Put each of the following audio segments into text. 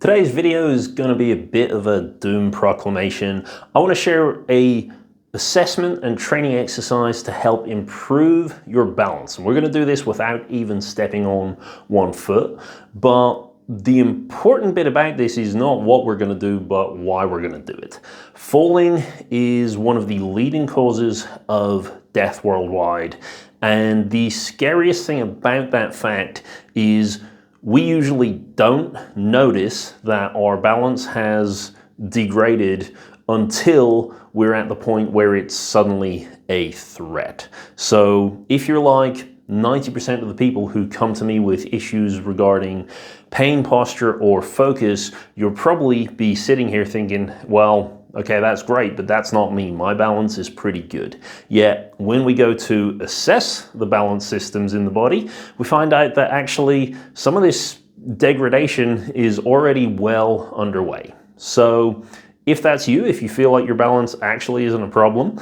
Today's video is going to be a bit of a doom proclamation. I want to share a assessment and training exercise to help improve your balance. And we're going to do this without even stepping on one foot. But the important bit about this is not what we're going to do, but why we're going to do it. Falling is one of the leading causes of death worldwide. And the scariest thing about that fact is we usually don't notice that our balance has degraded until we're at the point where it's suddenly a threat. So if you're like 90% of the people who come to me with issues regarding pain, posture, or focus, you'll probably be sitting here thinking, well, okay, that's great, but that's not me. My balance is pretty good. Yet, when we go to assess the balance systems in the body, we find out that actually some of this degradation is already well underway. So if that's you, if you feel like your balance actually isn't a problem,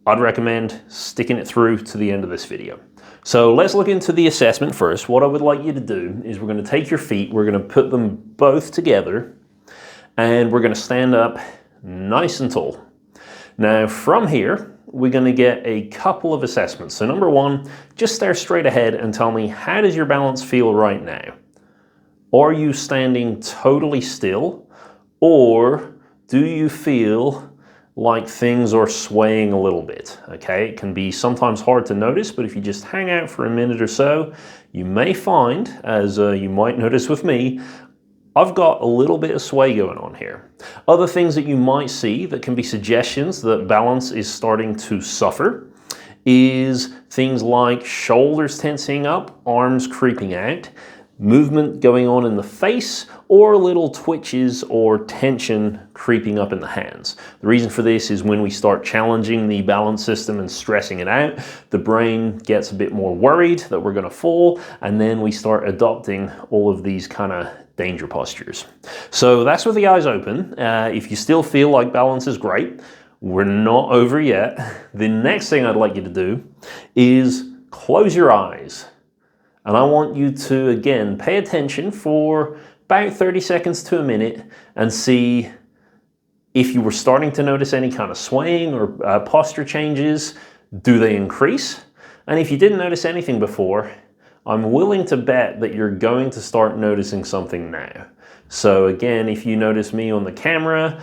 I'd recommend sticking it through to the end of this video. So let's look into the assessment first. What I would like you to do is we're going to take your feet, we're going to put them both together, and we're going to stand up nice and tall. Now from here, we're going to get a couple of assessments. So number one, just stare straight ahead and tell me, how does your balance feel right now? Are you standing totally still, or do you feel like things are swaying a little bit? Okay, it can be sometimes hard to notice, but if you just hang out for a minute or so, you may find, as you might notice with me, I've got a little bit of sway going on here. Other things that you might see that can be suggestions that balance is starting to suffer is things like shoulders tensing up, arms creeping out, movement going on in the face, or little twitches or tension creeping up in the hands. The reason for this is when we start challenging the balance system and stressing it out, the brain gets a bit more worried that we're going to fall, and then we start adopting all of these kind of danger postures. So that's with the eyes open. If you still feel like balance is great, we're not over yet. The next thing I'd like you to do is close your eyes. And I want you to, again, pay attention for about 30 seconds to a minute and see if you were starting to notice any kind of swaying or posture changes. Do they increase? And if you didn't notice anything before, I'm willing to bet that you're going to start noticing something now. So again, if you notice me on the camera,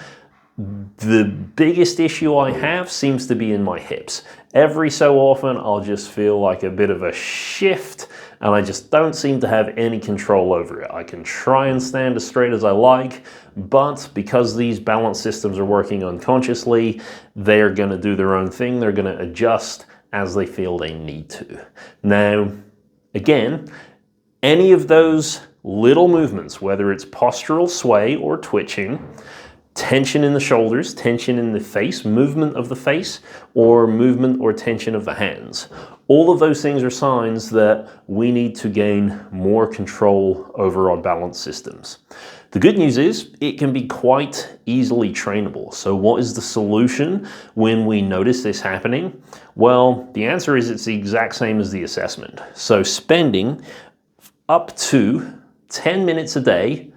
the biggest issue I have seems to be in my hips. Every so often, I'll just feel like a bit of a shift, and I just don't seem to have any control over it. I can try and stand as straight as I like, but because these balance systems are working unconsciously, they're going to do their own thing. They're going to adjust as they feel they need to. Now, again, any of those little movements, whether it's postural sway or twitching, tension in the shoulders, tension in the face, movement of the face, or movement or tension of the hands. All of those things are signs that we need to gain more control over our balance systems. The good news is it can be quite easily trainable. So what is the solution when we notice this happening? Well, the answer is it's the exact same as the assessment. So spending up to 10 minutes a day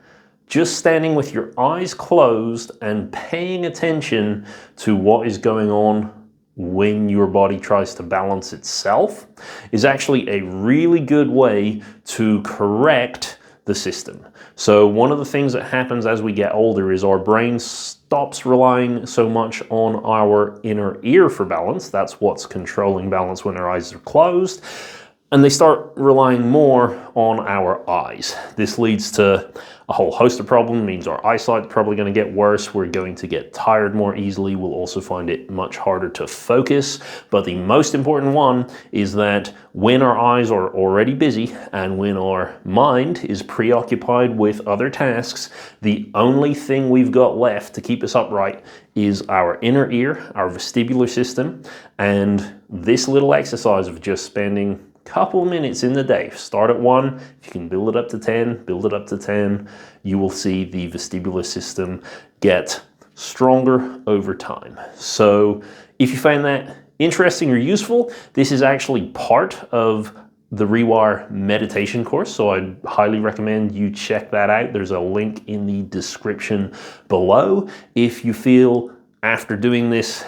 just standing with your eyes closed and paying attention to what is going on when your body tries to balance itself is actually a really good way to correct the system. So one of the things that happens as we get older is our brain stops relying so much on our inner ear for balance. That's what's controlling balance when our eyes are closed. And they start relying more on our eyes. This leads to a whole host of problems. It means our eyesight's probably going to get worse. We're going to get tired more easily. We'll also find it much harder to focus. But the most important one is that when our eyes are already busy and when our mind is preoccupied with other tasks, the only thing we've got left to keep us upright is our inner ear, our vestibular system. And this little exercise of just spending couple minutes in the day. Start at 1. If you can build it up to 10, build it up to 10. You will see the vestibular system get stronger over time. So if you find that interesting or useful, this is actually part of the Rewire meditation course, so I'd highly recommend you check that out. There's a link in the description below. If you feel after doing this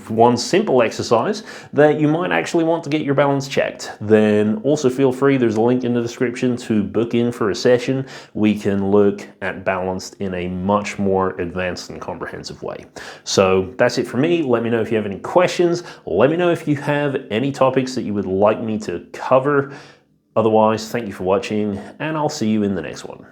one simple exercise that you might actually want to get your balance checked, then also feel free, there's a link in the description to book in for a session. We can look at balance in a much more advanced and comprehensive way. So that's it for me. Let me know if you have any questions. Let me know if you have any topics that you would like me to cover. Otherwise, thank you for watching, and I'll see you in the next one.